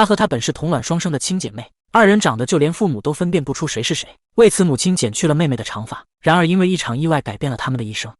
她和她本是同卵双生的亲姐妹，二人长得就连父母都分辨不出谁是谁。为此，母亲剪去了妹妹的长发。然而，因为一场意外改变了他们的一生。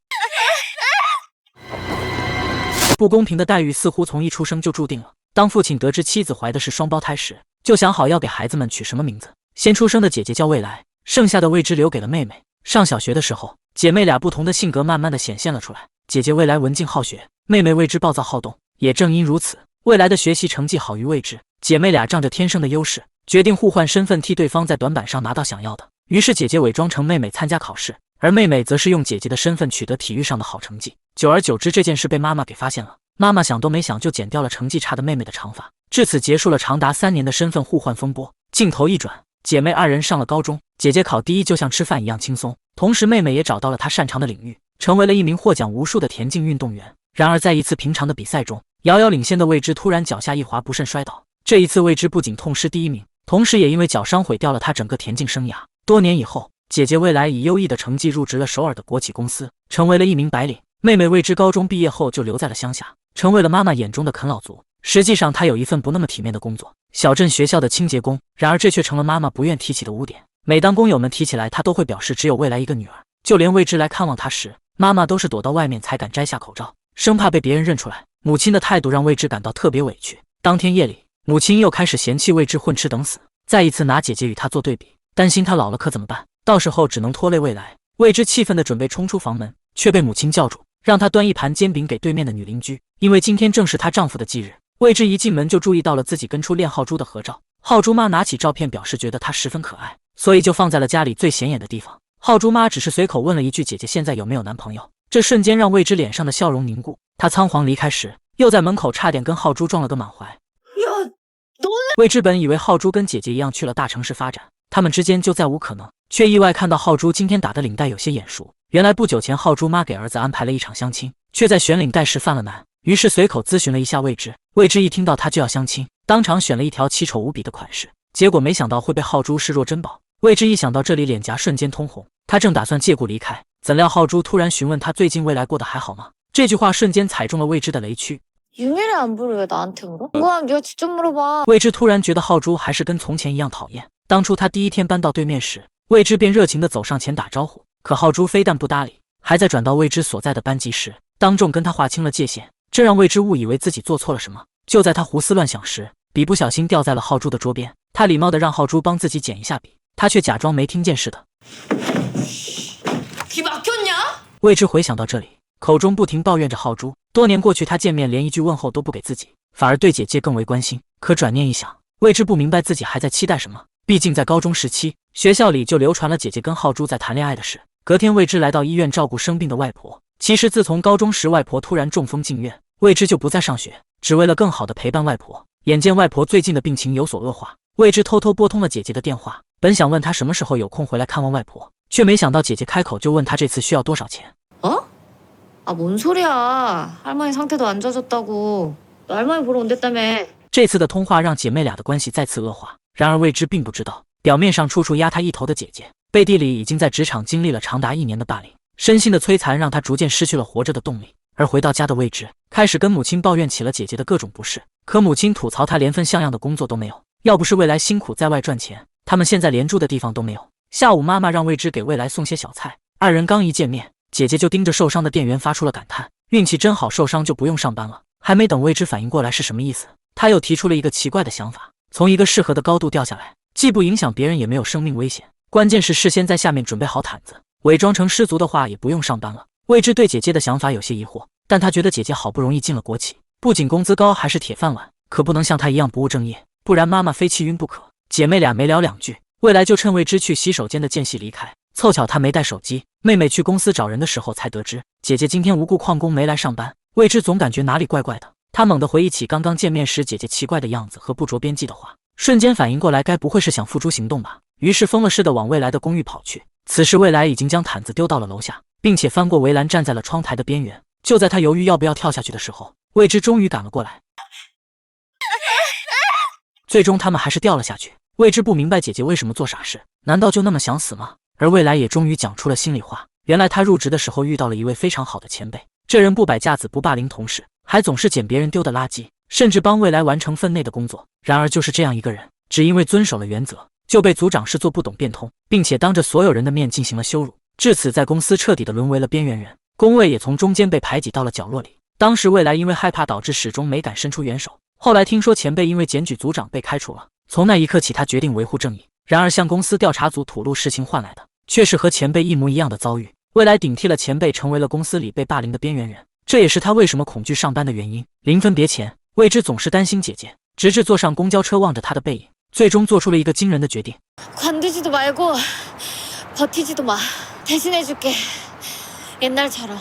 不公平的待遇似乎从一出生就注定了。当父亲得知妻子怀的是双胞胎时，就想好要给孩子们取什么名字。先出生的姐姐叫未来，剩下的未知留给了妹妹。上小学的时候，姐妹俩不同的性格慢慢的显现了出来。姐姐未来文静好学，妹妹未知暴躁好动。也正因如此，未来的学习成绩好于未知。姐妹俩仗着天生的优势，决定互换身份，替对方在短板上拿到想要的。于是姐姐伪装成妹妹参加考试，而妹妹则是用姐姐的身份取得体育上的好成绩。久而久之，这件事被妈妈给发现了。妈妈想都没想就剪掉了成绩差的妹妹的长发，至此结束了长达3年的身份互换风波。镜头一转，姐妹二人上了高中，姐姐考第一就像吃饭一样轻松，同时妹妹也找到了她擅长的领域，成为了一名获奖无数的田径运动员。然而在一次平常的比赛中，遥遥领先的未知突然脚下一滑，不慎摔倒。这一次未知不仅痛失第1名，同时也因为脚伤毁掉了她整个田径生涯。多年以后，姐姐未来以优异的成绩入职了首尔的国企公司，成为了一名白领。妹妹未知高中毕业后就留在了乡下，成为了妈妈眼中的啃老族。实际上她有一份不那么体面的工作，小镇学校的清洁工。然而这却成了妈妈不愿提起的污点。每当工友们提起来，她都会表示只有未来一个女儿。就连未知来看望她时，妈妈都是躲到外面才敢摘下口罩，生怕被别人认出来。母亲的态度让未知感到特别委屈。当天夜里，母亲又开始嫌弃未知混吃等死，再一次拿姐姐与她做对比，担心她老了可怎么办，到时候只能拖累未来。未知气愤地准备冲出房门，却被母亲叫住，让她端一盘煎饼给对面的女邻居，因为今天正是她丈夫的忌日。未知一进门就注意到了自己跟初恋浩珠的合照，浩珠妈拿起照片表示觉得她十分可爱，所以就放在了家里最显眼的地方。浩珠妈只是随口问了一句姐姐现在有没有男朋友，这瞬间让未知脸上的笑容凝固。她仓皇离开时，又在门口差点跟浩珠撞了个满怀。未知本以为浩珠跟姐姐一样去了大城市发展，他们之间就再无可能，却意外看到浩珠今天打的领带有些眼熟。原来不久前浩珠妈给儿子安排了一场相亲，却在选领带时犯了难，于是随口咨询了一下未知。未知一听到他就要相亲，当场选了一条奇丑无比的款式，结果没想到会被浩珠视若珍宝。未知一想到这里，脸颊瞬间通红，他正打算借故离开，怎料浩珠突然询问他最近未来过得还好吗？这句话瞬间踩中了未知的雷区。유미를 안 부르 왜 나한테 물어? 궁금하면 네가 직접 물어봐. 未知突然觉得浩珠还是跟从前一样讨厌。当初他第一天搬到对面时，未知便热情地走上前打招呼，可浩珠非但不搭理，还在转到未知所在的班级时，当众跟他划清了界限，这让未知误以为自己做错了什么。就在他胡思乱想时，笔不小心掉在了浩珠的桌边，他礼貌地让浩珠帮自己捡一下笔，他却假装没听见似的。귀 막혔냐? 未知回想到这里，口中不停抱怨着浩珠。多年过去，他见面连一句问候都不给自己，反而对姐姐更为关心。可转念一想，未知不明白自己还在期待什么。毕竟在高中时期，学校里就流传了姐姐跟浩珠在谈恋爱的事。隔天，未知来到医院照顾生病的外婆。其实自从高中时外婆突然中风进院，未知就不再上学，只为了更好的陪伴外婆。眼见外婆最近的病情有所恶化，未知偷偷拨通了姐姐的电话，本想问她什么时候有空回来看望外婆，却没想到姐姐开口就问她这次需要多少钱。뭔 소리야. 할머니 상태도 안 좋아졌다고. 너 할머니 보러 온댔다며. 这次的通话让姐妹俩的关系再次恶化。然而未知并不知道，表面上处处压她一头的姐姐，背地里已经在职场经历了长达1年的霸凌，身心的摧残让她逐渐失去了活着的动力。而回到家的未知，开始跟母亲抱怨起了姐姐的各种不是。可母亲吐槽她连份像样的工作都没有，要不是未来辛苦在外赚钱，他们现在连住的地方都没有。下午妈妈让未知给未来送些小菜，二人刚一见面，姐姐就盯着受伤的店员发出了感叹，运气真好，受伤就不用上班了。还没等未知反应过来是什么意思，他又提出了一个奇怪的想法，从一个适合的高度掉下来，既不影响别人也没有生命危险，关键是事先在下面准备好毯子，伪装成失足的话也不用上班了。未知对姐姐的想法有些疑惑，但他觉得姐姐好不容易进了国企，不仅工资高还是铁饭碗，可不能像她一样不务正业，不然妈妈非气晕不可。姐妹俩没聊两句，未来就趁未知去洗手间的间隙离开。凑巧她没带手机，妹妹去公司找人的时候才得知姐姐今天无故旷工没来上班。未知总感觉哪里怪怪的，她猛地回忆起刚刚见面时姐姐奇怪的样子和不着边际的话，瞬间反应过来该不会是想付诸行动吧，于是疯了似的往未来的公寓跑去。此时未来已经将毯子丢到了楼下，并且翻过围栏站在了窗台的边缘。就在他犹豫要不要跳下去的时候，未知终于赶了过来，最终他们还是掉了下去。未知不明白姐姐为什么做傻事，难道就那么想死吗？而未来也终于讲出了心里话，原来他入职的时候遇到了一位非常好的前辈，这人不摆架子，不霸凌同事，还总是捡别人丢的垃圾，甚至帮未来完成分内的工作。然而就是这样一个人，只因为遵守了原则，就被组长视作不懂变通，并且当着所有人的面进行了羞辱，至此在公司彻底的沦为了边缘人，工位也从中间被排挤到了角落里。当时未来因为害怕导致始终没敢伸出援手，后来听说前辈因为检举组长被开除了，从那一刻起他决定维护正义。然而向公司调查组吐露事情换来的却是和前辈一模一样的遭遇，未来顶替了前辈，成为了公司里被霸凌的边缘人，这也是他为什么恐惧上班的原因。临分别前，未知总是担心姐姐，直至坐上公交车望着她的背影，最终做出了一个惊人的决定。 관두지도 말고 버티지도 마. 대신해줄게. 옛날처럼.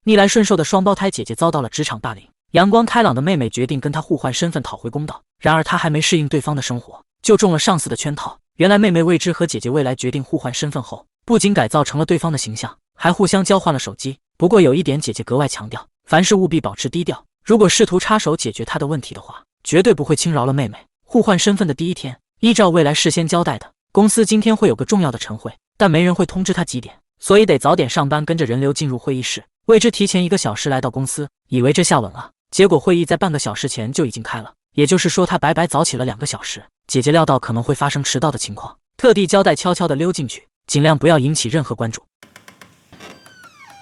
逆来顺受的双胞胎姐姐遭到了职场霸凌，阳光开朗的妹妹决定跟她互换身份讨回公道。然而她还没适应对方的生活，就中了上司的圈套。原来妹妹未知和姐姐未来决定互换身份后，不仅改造成了对方的形象，还互相交换了手机。不过有一点姐姐格外强调，凡事务必保持低调，如果试图插手解决她的问题的话，绝对不会轻饶了妹妹。互换身份的第一天，依照未来事先交代的，公司今天会有个重要的晨会，但没人会通知她几点，所以得早点上班，跟着人流进入会议室。未知提前1个小时来到公司，以为这下稳了，结果会议在半个小时前就已经开了，也就是说他白白早起了2个小时。姐姐料到可能会发生迟到的情况，特地交代悄悄地溜进去，尽量不要引起任何关注。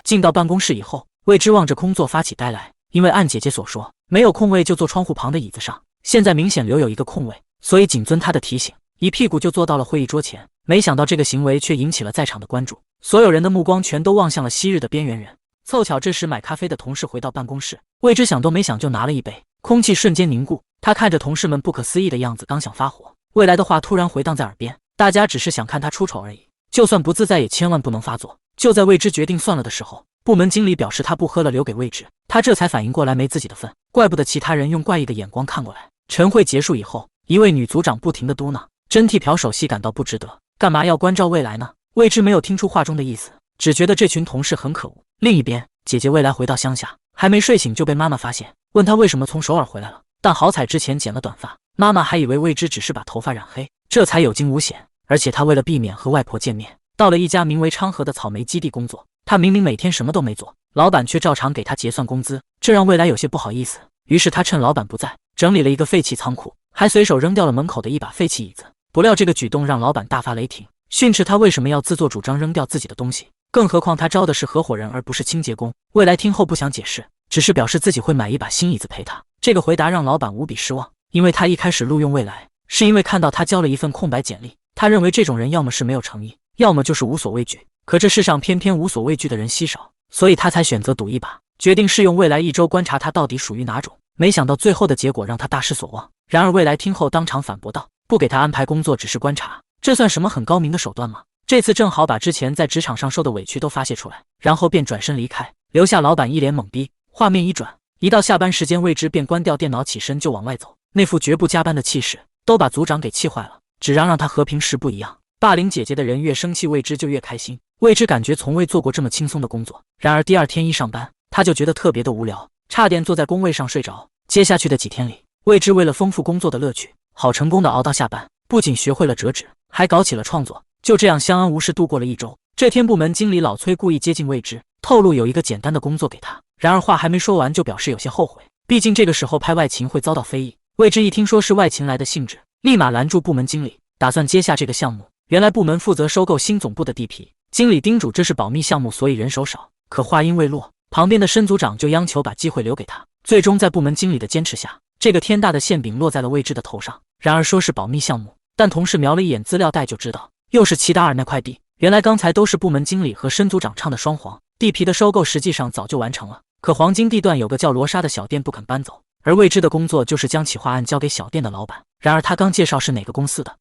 进到办公室以后，未知望着空座发起呆来，因为按姐姐所说，没有空位就坐窗户旁的椅子上，现在明显留有一个空位，所以谨遵她的提醒，一屁股就坐到了会议桌前。没想到这个行为却引起了在场的关注，所有人的目光全都望向了昔日的边缘人。凑巧这时买咖啡的同事回到办公室，未知想都没想就拿了一杯，空气瞬间凝固。他看着同事们不可思议的样子，刚想发火，未来的话突然回荡在耳边，大家只是想看他出丑而已，就算不自在也千万不能发作。就在未知决定算了的时候，部门经理表示他不喝了，留给未知。他这才反应过来没自己的份，怪不得其他人用怪异的眼光看过来。晨会结束以后，一位女组长不停地嘟囔，真替朴首席感到不值得，干嘛要关照未来呢？未知没有听出话中的意思，只觉得这群同事很可恶。另一边，姐姐未来回到乡下，还没睡醒就被妈妈发现，问她为什么从首尔回来了，但好彩之前剪了短发，妈妈还以为未知只是把头发染黑，这才有惊无险。而且她为了避免和外婆见面，到了一家名为昌河的草莓基地工作。她明明每天什么都没做，老板却照常给她结算工资，这让未来有些不好意思。于是她趁老板不在，整理了一个废弃仓库，还随手扔掉了门口的一把废弃椅子。不料这个举动让老板大发雷霆，训斥他为什么要自作主张扔掉自己的东西，更何况他招的是合伙人而不是清洁工。未来听后不想解释，只是表示自己会买一把新椅子陪他。这个回答让老板无比失望，因为他一开始录用未来是因为看到他交了一份空白简历，他认为这种人要么是没有诚意，要么就是无所畏惧。可这世上偏偏无所畏惧的人稀少，所以他才选择赌一把，决定试用未来1周观察他到底属于哪种。没想到最后的结果让他大失所望。然而未来听后当场反驳道，不给他安排工作只是观察，这算什么很高明的手段吗？这次正好把之前在职场上受的委屈都发泄出来，然后便转身离开，留下老板一脸懵逼。画面一转，一到下班时间，未知便关掉电脑起身就往外走，那副绝不加班的气势都把组长给气坏了，只让他和平时不一样。霸凌姐姐的人越生气，未知就越开心。未知感觉从未做过这么轻松的工作，然而第2天一上班，他就觉得特别的无聊，差点坐在工位上睡着。接下去的几天里，未知为了丰富工作的乐趣，好成功的熬到下班，不仅学会了折纸，还搞起了创作。就这样相安无事度过了1周。这天部门经理老崔故意接近未知，透露有一个简单的工作给他，然而话还没说完就表示有些后悔，毕竟这个时候拍外勤会遭到非议。未知一听说是外勤来的性质，立马拦住部门经理，打算接下这个项目。原来部门负责收购新总部的地皮，经理叮嘱这是保密项目，所以人手少。可话音未落，旁边的申组长就央求把机会留给他。最终在部门经理的坚持下，这个天大的馅饼落在了未知的头上。然而说是保密项目，但同事瞄了一眼资料袋就知道，又是齐达尔那块地。原来刚才都是部门经理和申组长唱的双簧，地皮的收购实际上早就完成了，可黄金地段有个叫罗莎的小店不肯搬走，而未知的工作就是将企划案交给小店的老板。然而他刚介绍是哪个公司的，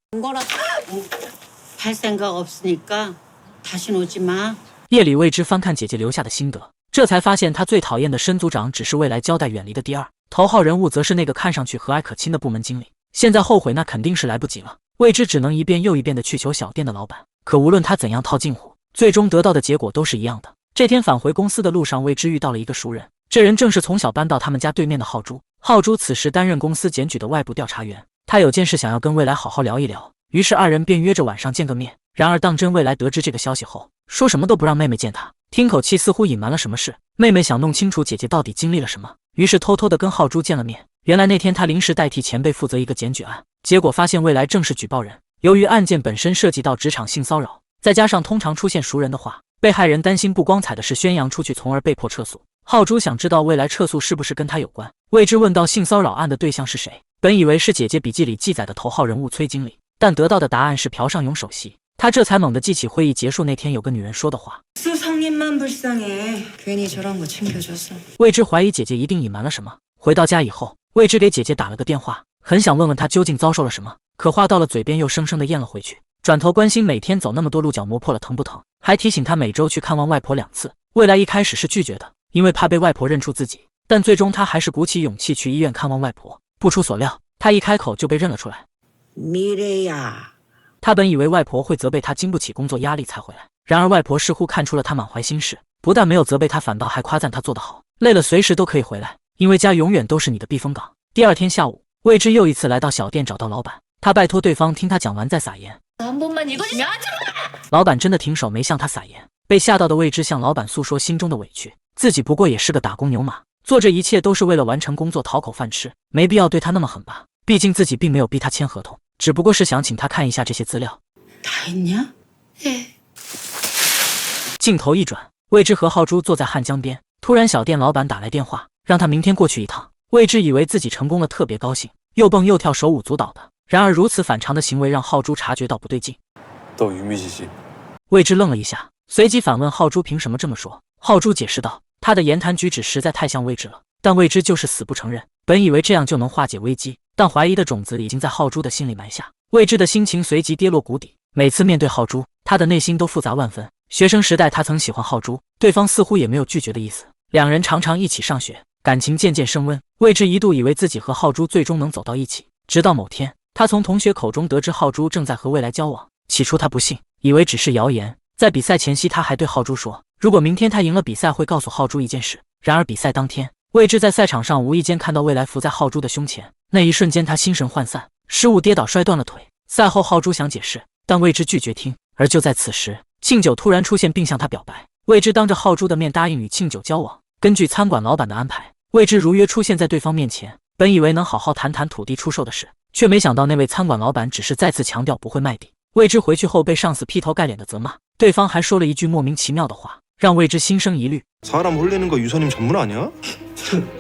夜里未知翻看姐姐留下的心得，这才发现他最讨厌的申组长只是未来交代远离的第2头号人物，则是那个看上去和蔼可亲的部门经理。现在后悔那肯定是来不及了，未知只能一遍又一遍地去求小店的老板。可无论他怎样套近乎，最终得到的结果都是一样的。这天返回公司的路上，未知遇到了一个熟人，这人正是从小搬到他们家对面的浩珠。浩珠此时担任公司检举的外部调查员，他有件事想要跟未来好好聊一聊，于是2人便约着晚上见个面。然而当真未来得知这个消息后，说什么都不让妹妹见他，听口气似乎隐瞒了什么事。妹妹想弄清楚姐姐到底经历了什么，于是偷偷的跟浩珠见了面。原来那天他临时代替前辈负责一个检举案，结果发现未来正是举报人。由于案件本身涉及到职场性骚扰，再加上通常出现熟人的话，被害人担心不光彩的事宣扬出去，从而被迫撤诉。浩珠想知道未来撤诉是不是跟他有关，未知问到性骚扰案的对象是谁，本以为是姐姐笔记里记载的头号人物崔经理，但得到的答案是朴尚勇首席。他这才猛地记起会议结束那天有个女人说的话。未知怀疑姐姐一定隐瞒了什么。回到家以后，未知给姐姐打了个电话，很想问问她究竟遭受了什么，可话到了嘴边又生生的咽了回去。转头关心每天走那么多路脚磨破了疼不疼，还提醒她每周去看望外婆2次。未来一开始是拒绝的，因为怕被外婆认出自己，但最终他还是鼓起勇气去医院看望外婆。不出所料，他一开口就被认了出来。他本以为外婆会责备他经不起工作压力才回来，然而外婆似乎看出了他满怀心事，不但没有责备他，反倒还夸赞他做得好，累了随时都可以回来，因为家永远都是你的避风港。第二天下午，未知又一次来到小店找到老板，他拜托对方听他讲完再撒盐。老板真的停手没向他撒盐，被吓到的未知向老板诉说心中的委屈，自己不过也是个打工牛马，做这一切都是为了完成工作讨口饭吃，没必要对他那么狠吧，毕竟自己并没有逼他签合同，只不过是想请他看一下这些资料。镜头一转，未知和浩珠坐在汉江边，突然小店老板打来电话，让他明天过去一趟。未知以为自己成功了，特别高兴，又蹦又跳，手舞足蹈的。然而如此反常的行为让浩珠察觉到不对劲。未知愣了一下，随即反问浩珠凭什么这么说。浩珠解释道，他的言谈举止实在太像未知了，但未知就是死不承认。本以为这样就能化解危机，但怀疑的种子已经在浩珠的心里埋下。未知的心情随即跌落谷底，每次面对浩珠，他的内心都复杂万分。学生时代他曾喜欢浩珠，对方似乎也没有拒绝的意思，两人常常一起上学，感情渐渐升温。未知一度以为自己和浩珠最终能走到一起，直到某天他从同学口中得知浩珠正在和未来交往。起初他不信，以为只是谣言。在比赛前夕，他还对浩珠说，如果明天他赢了比赛，会告诉浩珠一件事。然而比赛当天，未知在赛场上无意间看到未来伏在浩珠的胸前，那一瞬间他心神涣散，失误跌倒摔断了腿。赛后浩珠想解释，但未知拒绝听。而就在此时，庆九突然出现并向他表白，未知当着浩珠的面答应与庆九交往。根据餐馆老板的安排，未知如约出现在对方面前，本以为能好好谈谈土地出售的事，却没想到那位餐馆老板只是再次强调不会卖地。未知回去后被上司劈头盖脸的责骂，对方还说了一句莫名其妙的话，让未知心生疑虑。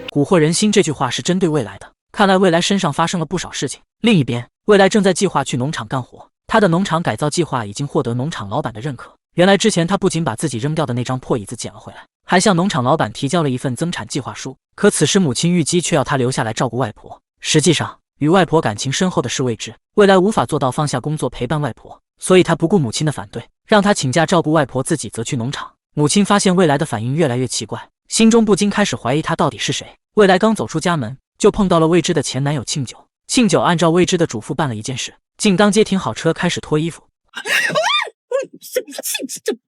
蛊惑人心这句话是针对未来的，看来未来身上发生了不少事情。另一边，未来正在计划去农场干活，他的农场改造计划已经获得农场老板的认可。原来之前他不仅把自己扔掉的那张破椅子捡了回来，还向农场老板提交了一份增产计划书。可此时母亲玉姬却要他留下来照顾外婆。实际上与外婆感情深厚的是未知，未来无法做到放下工作陪伴外婆，所以他不顾母亲的反对，让他请假照顾外婆，自己则去农场。母亲发现未来的反应越来越奇怪，心中不禁开始怀疑他到底是谁。未来刚走出家门，就碰到了未知的前男友庆九。庆九按照未知的嘱咐办了一件事，竟当街停好车开始脱衣服。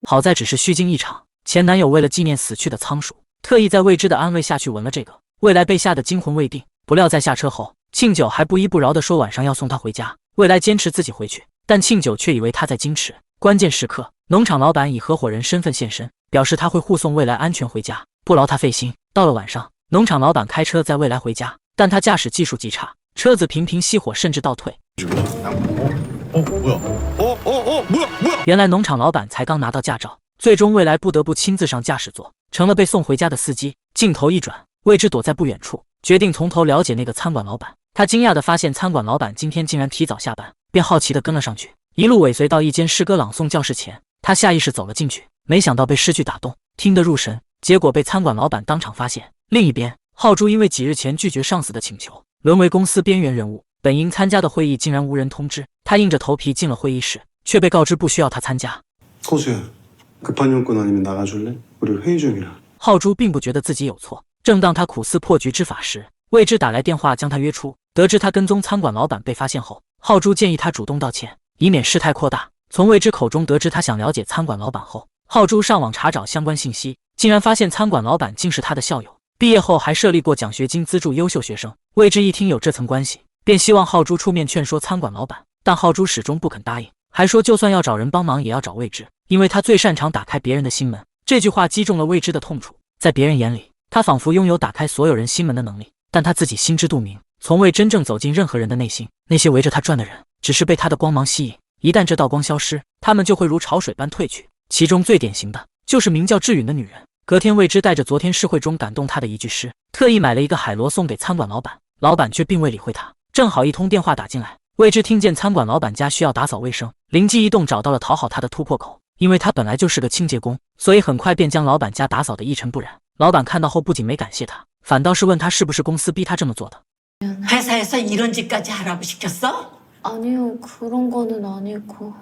好在只是虚惊一场，前男友为了纪念死去的仓鼠，特意在未知的安慰下去闻了这个。未来被吓得惊魂未定，不料在下车后，庆九还不依不饶地说晚上要送他回家。未来坚持自己回去，但庆九却以为他在矜持。关键时刻，农场老板以合伙人身份现身，表示他会护送未来安全回家，不劳他费心。到了晚上，农场老板开车载未来回家，但他驾驶技术极差，车子频频熄火甚至倒退。原来农场老板才刚拿到驾照，最终未来不得不亲自上驾驶座，成了被送回家的司机。镜头一转，未知躲在不远处，决定从头了解那个餐馆老板。他惊讶地发现餐馆老板今天竟然提早下班，便好奇地跟了上去，一路尾随到一间诗歌朗诵教室前，他下意识走了进去，没想到被诗句打动，听得入神，结果被餐馆老板当场发现。另一边，浩珠因为几日前拒绝上司的请求，沦为公司边缘人物，本应参加的会议竟然无人通知，他硬着头皮进了会议室，却被告知不需要他参加。浩珠并不觉得自己有错，正当他苦思破局之法时，未知打来电话将他约出。得知他跟踪餐馆老板被发现后，浩珠建议他主动道歉，以免事态扩大。从未知口中得知他想了解餐馆老板后，浩珠上网查找相关信息，竟然发现餐馆老板竟是他的校友，毕业后还设立过奖学金资助优秀学生。未知一听有这层关系，便希望浩珠出面劝说餐馆老板，但浩珠始终不肯答应，还说就算要找人帮忙也要找未知，因为他最擅长打开别人的心门。这句话击中了未知的痛处，在别人眼里，他他仿佛拥有打开所有人心门的能力，但他自己心知肚明，从未真正走进任何人的内心。那些围着他转的人，只是被他的光芒吸引，一旦这道光消失，他们就会如潮水般退去。其中最典型的就是名叫智允的女人。隔天，魏之带着昨天诗会中感动他的一句诗，特意买了一个海螺送给餐馆老板，老板却并未理会他。正好一通电话打进来，魏之听见餐馆老板家需要打扫卫生，灵机一动找到了讨好他的突破口。因为他本来就是个清洁工，所以很快便将老板家打扫得一尘不染。老板看到后不仅没感谢他，反倒是问他是不是公司逼他这么做的。 회사에서 이런 짓까지 하라고 시켰어? 아니요, 그런 거는 아니고.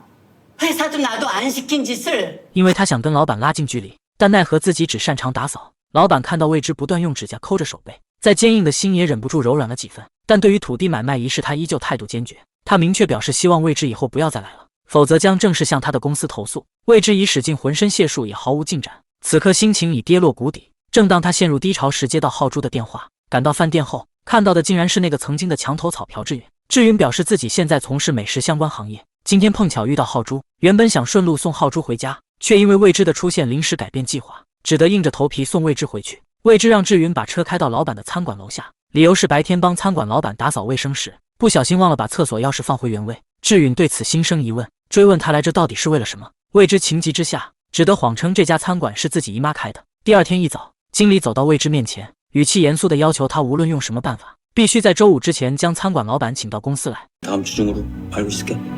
회사도 나도 안 시킨 짓을. 因为他想跟老板拉近距离，但奈何自己只擅长打扫。老板看到魏之不断用指甲抠着手背，在坚硬的心也忍不住柔软了几分。但对于土地买卖一事，他依旧态度坚决。他明确表示希望魏之以后不要再来了，否则将正式向他的公司投诉。魏之已使尽浑身解数，也毫无进展。此刻心情已跌落谷底。正当他陷入低潮时，接到浩珠的电话。赶到饭店后，看到的竟然是那个曾经的墙头草朴智允。智允表示自己现在从事美食相关行业，今天碰巧遇到浩珠，原本想顺路送浩珠回家，却因为魏之的出现临时改变计划，只得硬着头皮送魏之回去。魏之让智允把车开到老板的餐馆楼下，理由是白天帮餐馆老板打扫卫生时，不小心忘了把厕所钥匙放回原位。智允对此心生疑问，追问他来这到底是为了什么。魏之情急之下，只得谎称这家餐馆是自己姨妈开的。第二天一早，经理走到魏之面前，语气严肃地要求他无论用什么办法，必须在周五之前将餐馆老板请到公司来。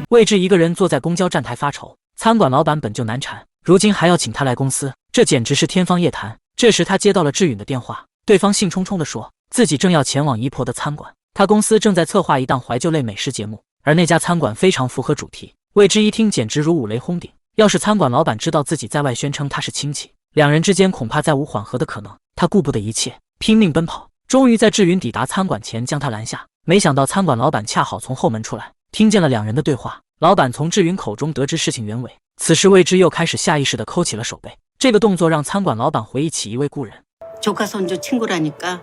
魏之一个人坐在公交站台发愁，餐馆老板本就难缠，如今还要请他来公司，这简直是天方夜谭。这时他接到了智允的电话，对方兴冲冲地说自己正要前往姨婆的餐馆，他公司正在策划一档怀旧类美食节目，而那家餐馆非常符合主题。魏之一听简直如五雷轰顶，要是餐馆老板知道自己在外宣称他是亲戚，两人之间恐怕再无缓和的可能。他顾不得一切，拼命奔跑，终于在智允抵达餐馆前将他拦下。没想到餐馆老板恰好从后门出来，听见了两人的对话。老板从智允口中得知事情原委，此时魏之又开始下意识地抠起了手背。这个动作让餐馆老板回忆起一位故人。 조카 손주 친구라니까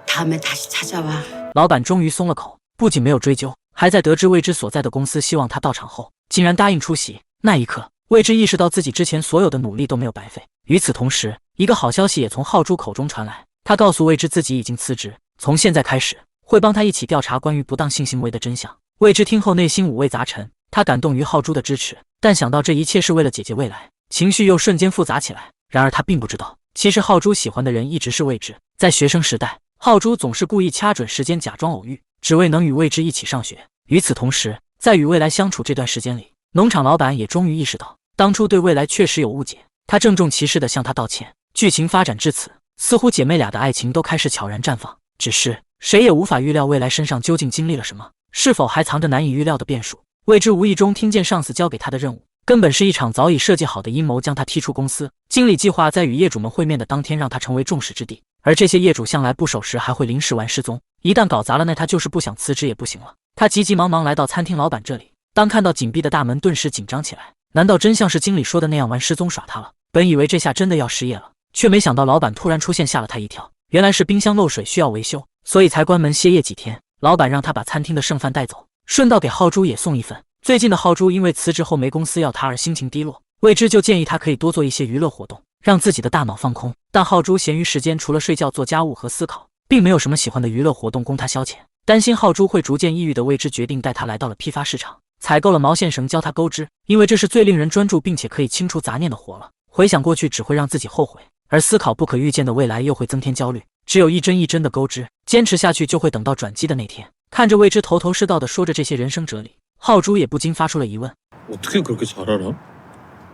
다음에 다시 찾아와. 老板终于松了口，不仅没有追究，还在得知魏之所在的公司希望他到场后，竟然答应出席。那一刻，魏之意识到自己之前所有的努力都没有白费。与此同时，一个好消息也从浩珠口中传来，他告诉魏之自己已经辞职，从现在开始会帮他一起调查关于不当性行为的真相。魏之听后内心五味杂陈，他感动于浩珠的支持，但想到这一切是为了姐姐未来，情绪又瞬间复杂起来。然而他并不知道，其实浩珠喜欢的人一直是魏之。在学生时代，浩珠总是故意掐准时间假装偶遇，只为能与魏之一起上学。与此同时，在与未来相处这段时间里，农场老板也终于意识到当初对未来确实有误解，他郑重其事地向他道歉。剧情发展至此，似乎姐妹俩的爱情都开始悄然绽放，只是谁也无法预料未来身上究竟经历了什么，是否还藏着难以预料的变数。魏之无意中听见上司交给他的任务，根本是一场早已设计好的阴谋，将他踢出公司。经理计划在与业主们会面的当天让他成为众矢之的，而这些业主向来不守时，还会临时玩失踪，一旦搞砸了，那他就是不想辞职也不行了。他急急忙忙来到餐厅老板这里，当看到紧闭的大门，顿时紧张起来。难道真像是经理说的那样玩失踪耍他了？本以为这下真的要失业了，却没想到老板突然出现，吓了他一跳。原来是冰箱漏水需要维修，所以才关门歇业几天。老板让他把餐厅的剩饭带走，顺道给浩珠也送一份。最近的浩珠因为辞职后没公司要他而心情低落，魏之就建议他可以多做一些娱乐活动，让自己的大脑放空。但浩珠闲余时间除了睡觉、做家务和思考，并没有什么喜欢的娱乐活动供他消遣。担心浩珠会逐渐抑郁的魏之决定带他来到了批发市场，采购了毛线绳教他钩织，因为这是最令人专注并且可以清除杂念的活了。回想过去只会让自己后悔，而思考不可预见的未来又会增添焦虑。只有一针一针的钩织，坚持下去就会等到转机的那天。看着魏之头头是道的说着这些人生哲理，浩珠也不禁发出了疑问： 어떻게 그렇게 잘 알아?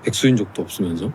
백수인 적도 없으면서?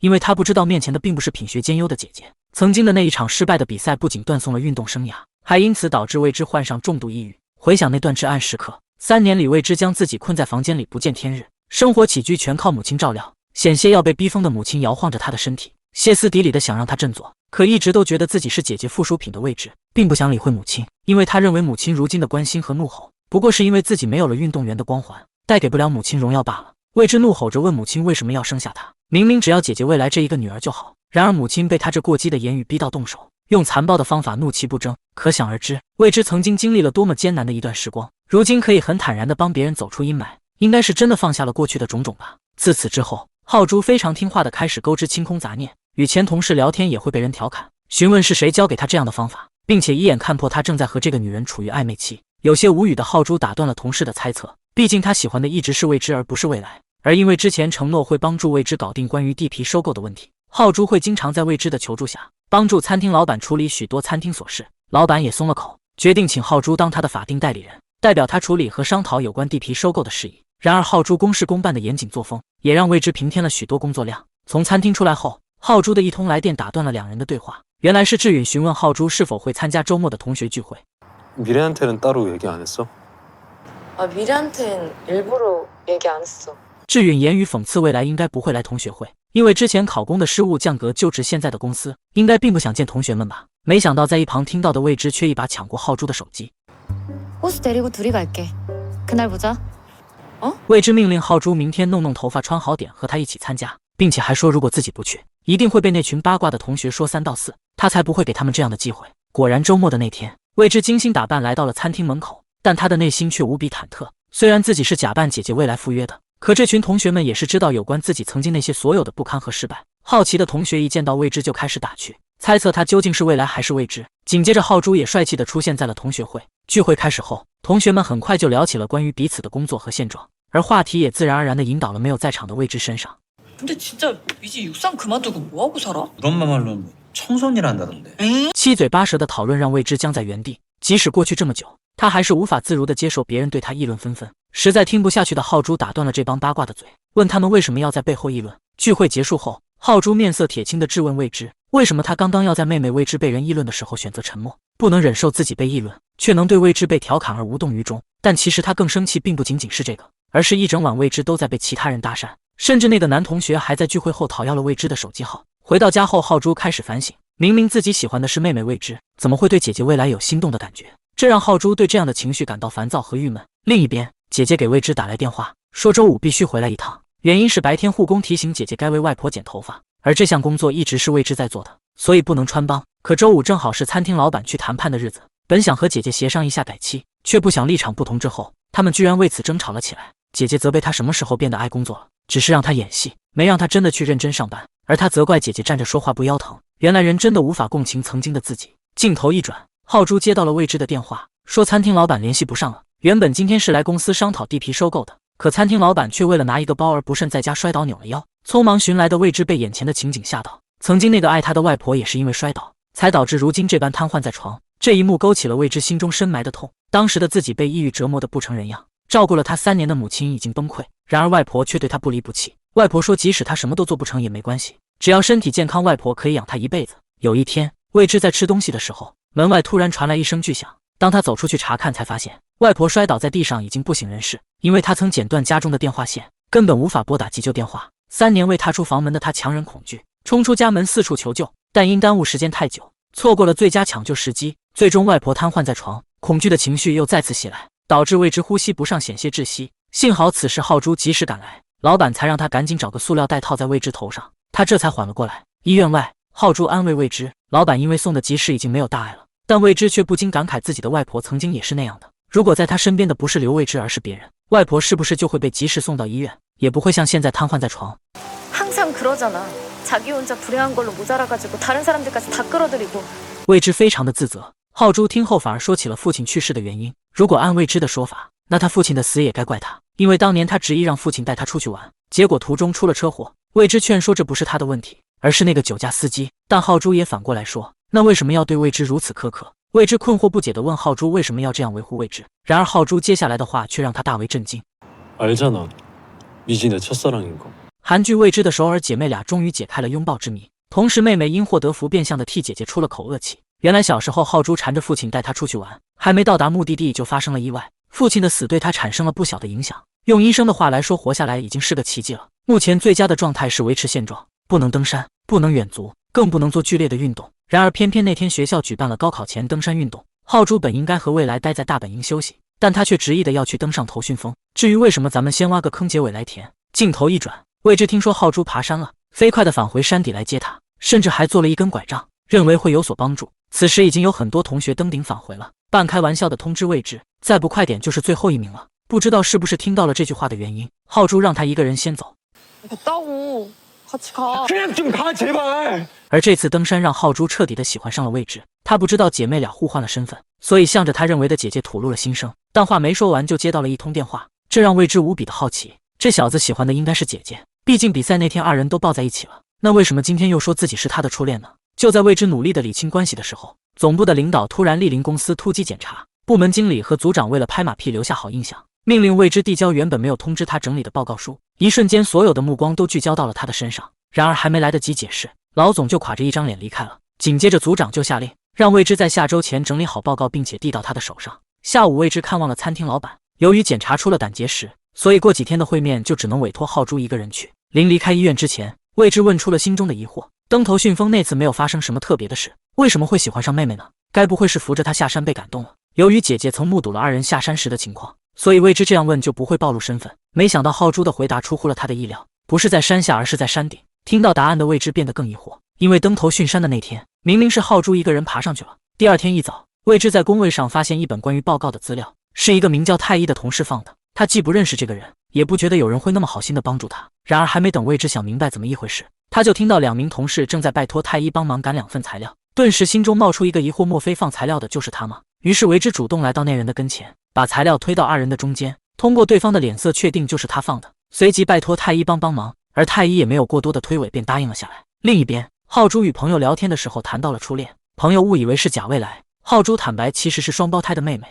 因为他不知道面前的并不是品学兼优的姐姐。曾经的那一场失败的比赛不仅断送了运动生涯，还因此导致魏之患上重度抑郁。回想那段至暗时刻，3年里魏之将自己困在房间里不见天日，生活起居全靠母亲照料，险些要被逼疯的母亲摇晃着他的身体，歇斯底里的想让他振作。可一直都觉得自己是姐姐附属品的魏之，并不想理会母亲，因为他认为母亲如今的关心和怒吼，不过是因为自己没有了运动员的光环，带给不了母亲荣耀罢了。魏之怒吼着问母亲为什么要生下他，明明只要姐姐未来这一个女儿就好。然而母亲被他这过激的言语逼到动手，用残暴的方法怒其不争。可想而知，魏之曾经经历了多么艰难的一段时光，如今可以很坦然地帮别人走出阴霾，应该是真的放下了过去的种种吧。自此之后，浩珠非常听话地开始钩织清空杂念，与前同事聊天也会被人调侃，询问是谁教给他这样的方法，并且一眼看破他正在和这个女人处于暧昧期。有些无语的浩珠打断了同事的猜测，毕竟他喜欢的一直是未知而不是未来，而因为之前承诺会帮助未知搞定关于地皮收购的问题，浩珠会经常在未知的求助下帮助餐厅老板处理许多餐厅琐事。老板也松了口，决定请浩珠当他的法定代理人，代表他处理和商讨有关地皮收购的事宜。然而浩珠公事公办的严谨作风也让未知平添了许多工作量。从餐厅出来后，浩珠的一通来电打断了两人的对话。原来是志允询问浩珠是否会参加周末的同学聚会。 미래한테는 따로 얘기 안 했어? 미래한텐 일부러 얘기 안 했어. 志允言语讽刺未来应该不会来同学会，因为之前考公的失误降格就职现在的公司，应该并不想见同学们吧。没想到在一旁听到的未知却一把抢过浩珠的手机。 호수 데리고 둘이 갈게. 그날 보자. 未知命令浩珠明天弄头发穿好点和他一起参加，并且还说如果自己不去，一定会被那群八卦的同学说3道4，他才不会给他们这样的机会。果然周末的那天，未知精心打扮来到了餐厅门口，但他的内心却无比忐忑。虽然自己是假扮姐姐未来赴约的，可这群同学们也是知道有关自己曾经那些所有的不堪和失败。好奇的同学一见到未知就开始打趣，猜测他究竟是未来还是未知。紧接着浩珠也帅气地出现在了同学会。聚会开始后，同学们很快就聊起了关于彼此的工作和现状，而话题也自然而然地引导了没有在场的未知身上。 근데 진짜 이제 육상 그만두고 뭐 하고 살아? 우리 엄마 말로는 청소년이란다던데. 七嘴八舌的讨论让未知僵在原地，即使过去这么久，他还是无法自如地接受别人对他议论纷纷。实在听不下去的浩珠打断了这帮八卦的嘴，问他们为什么要在背后议论。聚会结束后，浩珠面色铁青地质问未知，为什么他刚刚要在妹妹未知被人议论的时候选择沉默，不能忍受自己被议论，却能对未知被调侃而无动于衷。但其实他更生气并不仅仅是这个，而是一整晚未知都在被其他人搭讪，甚至那个男同学还在聚会后讨要了未知的手机号。回到家后，浩珠开始反省，明明自己喜欢的是妹妹未知，怎么会对姐姐未来有心动的感觉？这让浩珠对这样的情绪感到烦躁和郁闷。另一边，姐姐给未知打来电话，说周五必须回来一趟，原因是白天护工提醒姐姐该为外婆剪头发，而这项工作一直是未知在做的，所以不能穿帮。可周五正好是餐厅老板去谈判的日子，本想和姐姐协商一下改期，却不想立场不同之后，他们居然为此争吵了起来。姐姐责备他什么时候变得爱工作了，只是让他演戏，没让他真的去认真上班。而他责怪姐姐站着说话不腰疼，原来人真的无法共情曾经的自己。镜头一转，浩珠接到了未知的电话，说餐厅老板联系不上了。原本今天是来公司商讨地皮收购的，可餐厅老板却为了拿一个包而不慎在家摔倒扭了腰。匆忙寻来的未知被眼前的情景吓到，曾经那个爱他的外婆也是因为摔倒，才导致如今这般瘫痪在床。这一幕勾起了未知心中深埋的痛，当时的自己被抑郁折磨得不成人样，照顾了他3年的母亲已经崩溃，然而外婆却对他不离不弃。外婆说即使他什么都做不成也没关系，只要身体健康，外婆可以养他一辈子。有一天，未知在吃东西的时候，门外突然传来一声巨响，当他走出去查看，才发现外婆摔倒在地上已经不省人事，因为他曾剪断家中的电话线，根本无法拨打急救电话。3年未踏出房门的他强忍恐惧，冲出家门四处求救，但因耽误时间太久，错过了最佳抢救时机，最终外婆瘫痪在床，恐惧的情绪又再次袭来，导致未知呼吸不上，险些窒息。幸好此时浩珠及时赶来，老板才让他赶紧找个塑料袋套在未知头上，他这才缓了过来。医院外，浩珠安慰未知，老板因为送的及时已经没有大碍了，但未知却不禁感慨自己的外婆曾经也是那样的，如果在他身边的不是刘未知而是别人，外婆是不是就会被及时送到医院，也不会像现在瘫痪在床。 항상 그러잖아. 자기 혼자 불행한 걸로 모자라가지고 다른 사람들까지 다 끌어들이고. 未知非常的自责。浩珠听后反而说起了父亲去世的原因，如果按未知的说法，那他父亲的死也该怪他，因为当年他执意让父亲带他出去玩，结果途中出了车祸。未知劝说这不是他的问题，而是那个酒驾司机，但浩珠也反过来说，那为什么要对未知如此苛刻？未知困惑不解地问浩珠为什么要这样维护未知，然而浩珠接下来的话却让他大为震惊。 알잖아. 미진의 첫사랑인 거. 韩剧未知的首尔姐妹俩终于解开了拥抱之谜，同时妹妹因祸得福变相的替姐姐出了口恶气。原来小时候浩珠缠着父亲带她出去玩，还没到达目的地就发生了意外，父亲的死对她产生了不小的影响。用医生的话来说，活下来已经是个奇迹了。目前最佳的状态是维持现状，不能登山，不能远足，更不能做剧烈的运动。然而偏偏那天学校举办了高考前登山运动，浩珠本应该和未来待在大本营休息，但他却执意的要去登上头训峰。至于为什么，咱们先挖个坑结尾来填。镜头一转，未知听说浩珠爬山了，飞快的返回山底来接他，甚至还做了一根拐杖，认为会有所帮助。此时已经有很多同学登顶返回了，半开玩笑的通知未知，再不快点就是最后1名了。不知道是不是听到了这句话的原因，浩珠让他一个人先走。 됐다고. 같이 가. 그냥 좀 가 제발.而这次登山让浩珠彻底的喜欢上了魏之，他不知道姐妹俩互换了身份，所以向着他认为的姐姐吐露了心声。但话没说完就接到了一通电话，这让魏之无比的好奇，这小子喜欢的应该是姐姐，毕竟比赛那天二人都抱在一起了，那为什么今天又说自己是他的初恋呢？就在魏之努力的理清关系的时候，总部的领导突然莅临公司突击检查，部门经理和组长为了拍马屁留下好印象，命令魏之递交原本没有通知他整理的报告书。一瞬间，所有的目光都聚焦到了他的身上。然而还没来得及解释，老总就垮着一张脸离开了。紧接着，组长就下令让魏之在下周前整理好报告，并且递到他的手上。下午，魏之看望了餐厅老板，由于检查出了胆结石，所以过几天的会面就只能委托浩珠一个人去。临离开医院之前，魏之问出了心中的疑惑：登头迅风那次没有发生什么特别的事，为什么会喜欢上妹妹呢？该不会是扶着她下山被感动了？由于姐姐曾目睹了二人下山时的情况，所以魏之这样问就不会暴露身份。没想到浩珠的回答出乎了他的意料，不是在山下，而是在山顶。听到答案的魏之变得更疑惑，因为登头迅山的那天明明是浩珠一个人爬上去了。第二天一早，魏之在工位上发现一本关于报告的资料，是一个名叫太一的同事放的。他既不认识这个人，也不觉得有人会那么好心的帮助他。然而还没等魏之想明白怎么一回事，他就听到2名同事正在拜托太一帮忙赶2份材料，顿时心中冒出一个疑惑：莫非放材料的就是他吗？于是魏之主动来到那人的跟前，把材料推到二人的中间，通过对方的脸色确定就是他放的，随即拜托太一帮忙，而太一也没有过多的推诿，便答应了下来。另一边，浩珠与朋友聊天的时候谈到了初恋，朋友误以为是贾未来，浩珠坦白其实是双胞胎的妹妹。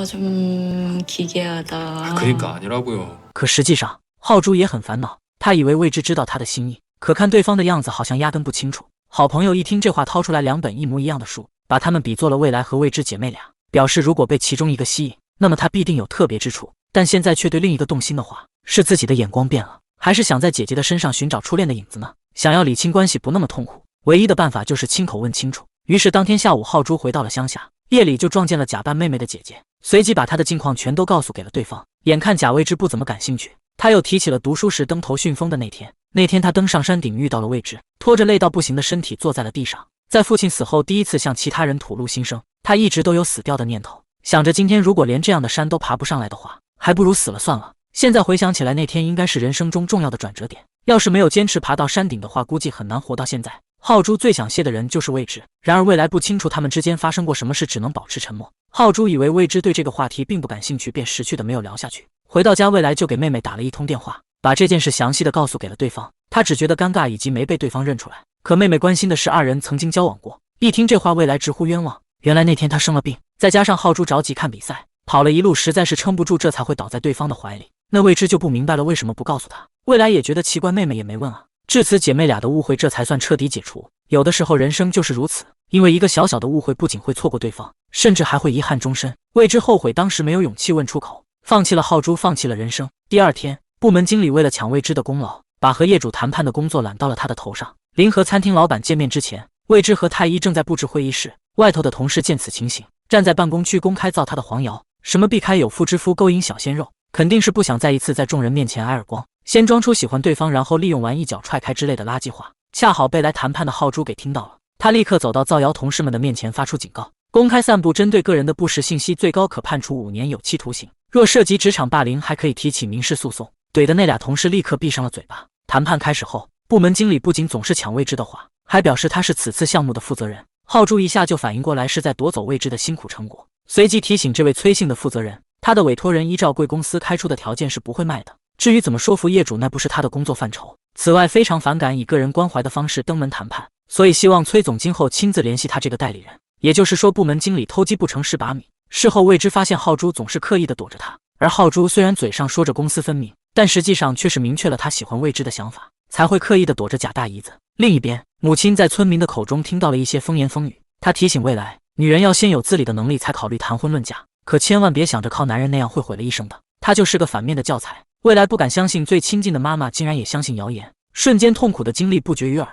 좀 기괴하다. 그러니까 아니라고요. 可实际上，浩珠也很烦恼，他以为魏之知道他的心意，可看对方的样子好像压根不清楚。好朋友一听这话，掏出来2本一模一样的书，把他们比作了未来和魏之姐妹俩，表示如果被其中一个吸引，那么他必定有特别之处。但现在却对另一个动心的话，是自己的眼光变了，还是想在姐姐的身上寻找初恋的影子呢？想要理清关系不那么痛苦，唯一的办法就是亲口问清楚。于是当天下午，浩珠回到了乡下，夜里就撞见了假扮妹妹的姐姐，随即把她的近况全都告诉给了对方。眼看贾魏之不怎么感兴趣，他又提起了读书时登头迅风的那天。那天他登上山顶遇到了魏之，拖着累到不行的身体坐在了地上。在父亲死后第一次向其他人吐露心声，他一直都有死掉的念头，想着今天如果连这样的山都爬不上来的话，还不如死了算了。现在回想起来，那天应该是人生中重要的转折点，要是没有坚持爬到山顶的话，估计很难活到现在。浩珠最想谢的人就是魏之，然而未来不清楚他们之间发生过什么事，只能保持沉默。浩珠以为魏之对这个话题并不感兴趣，便识趣的没有聊下去。回到家，未来就给妹妹打了一通电话，把这件事详细的告诉给了对方。他只觉得尴尬以及没被对方认出来，可妹妹关心的是二人曾经交往过。一听这话，未来直呼冤枉，原来那天他生了病，再加上浩珠着急看比赛，跑了一路实在是撑不住，这才会倒在对方的怀里。那魏之就不明白了为什么不告诉他，未来也觉得奇怪，妹妹也没问啊。至此姐妹俩的误会这才算彻底解除。有的时候人生就是如此，因为一个小小的误会不仅会错过对方，甚至还会遗憾终身。魏之后悔当时没有勇气问出口，放弃了浩珠，放弃了人生。第二天，部门经理为了抢魏之的功劳，把和业主谈判的工作揽到了他的头上。临和餐厅老板见面之前，魏之和太一正在布置会议室，外头的同事见此情形，站在办公区公开造他的黄谣，什么避开有妇之夫勾引小鲜肉，肯定是不想再一次在众人面前挨耳光，先装出喜欢对方，然后利用完一脚踹开之类的垃圾话。恰好被来谈判的浩珠给听到了，他立刻走到造谣同事们的面前发出警告，公开散布针对个人的不实信息，最高可判处5年有期徒刑，若涉及职场霸凌还可以提起民事诉讼。怼的那俩同事立刻闭上了嘴巴。谈判开始后，部门经理不仅总是抢魏之的话，还表示他是此次项目的负责人。浩珠一下就反应过来是在夺走魏之的辛苦成果，随即提醒这位崔姓的负责人，他的委托人依照贵公司开出的条件是不会卖的，至于怎么说服业主，那不是他的工作范畴。此外，非常反感以个人关怀的方式登门谈判，所以希望崔总今后亲自联系他这个代理人。也就是说，部门经理偷鸡不成蚀把米。事后魏之发现浩珠总是刻意的躲着他，而浩珠虽然嘴上说着公私分明，但实际上却是明确了他喜欢魏之的想法，才会刻意的躲着贾大姨子。另一边，母亲在村民的口中听到了一些风言风语，她提醒未来，女人要先有自理的能力才考虑谈婚论嫁，可千万别想着靠男人那样会毁了一生的。她就是个反面的教材。未来不敢相信最亲近的妈妈竟然也相信谣言，瞬间痛苦的经历不绝于耳。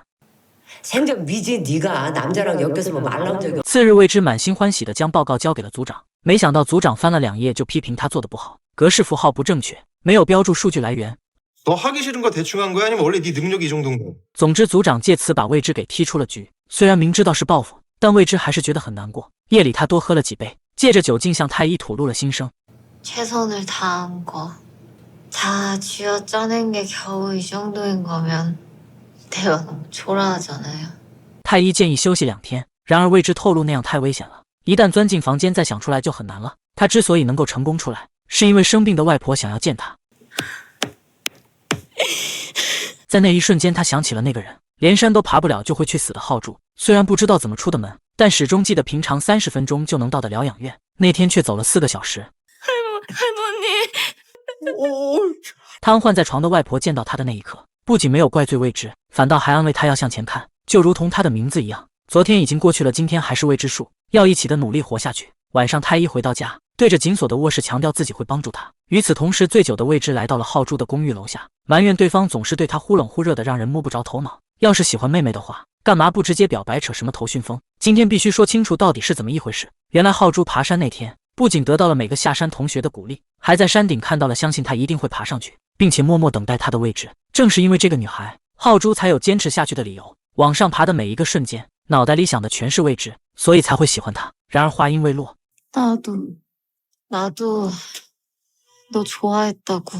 생전 미지 네가 남자랑 엮여서 말 나온 적이 없... 次日，魏之满心欢喜地将报告交给了组长，没想到组长翻了2页就批评他做的不好，格式符号不正确，没有标注数据来源。 너 하기 싫은 거 대충 한 거야? 아니면 원래 네 능력이 이 정도인 거야? 总之，组长借此把魏之给踢出了局。虽然明知道是报复，但魏之还是觉得很难过。夜里，他多喝了几杯，借着酒劲向太一吐露了心声。 최선을 다한 거 다 쥐어짜낸 게 겨우 이 정도인 거면 대화 너무 초라하지 않아요? 太医建议休息2天，然而未知透露那样太危险了，一旦钻进房间再想出来就很难了。他之所以能够成功出来，是因为生病的外婆想要见他。在那一瞬间，他想起了那个人，连山都爬不了就会去死的浩柱。虽然不知道怎么出的门，但始终记得平常30分钟就能到的疗养院，那天却走了4个小时。瘫痪在床的外婆见到他的那一刻，不仅没有怪罪未知，反倒还安慰他要向前看，就如同他的名字一样。昨天已经过去了，今天还是未知数，要一起的努力活下去。晚上太医回到家，对着紧锁的卧室强调自己会帮助他。与此同时，醉酒的未知来到了浩珠的公寓楼下，埋怨对方总是对他忽冷忽热的，让人摸不着头脑。要是喜欢妹妹的话，干嘛不直接表白，扯什么头讯风？今天必须说清楚到底是怎么一回事。原来浩珠爬山那天，不仅得到了每个下山同学的鼓励，还在山顶看到了相信他一定会爬上去，并且默默等待他的位置。正是因为这个女孩，浩珠才有坚持下去的理由。往上爬的每一个瞬间，脑袋里想的全是未知，所以才会喜欢他。然而话音未落， 나도 너 좋아했다고.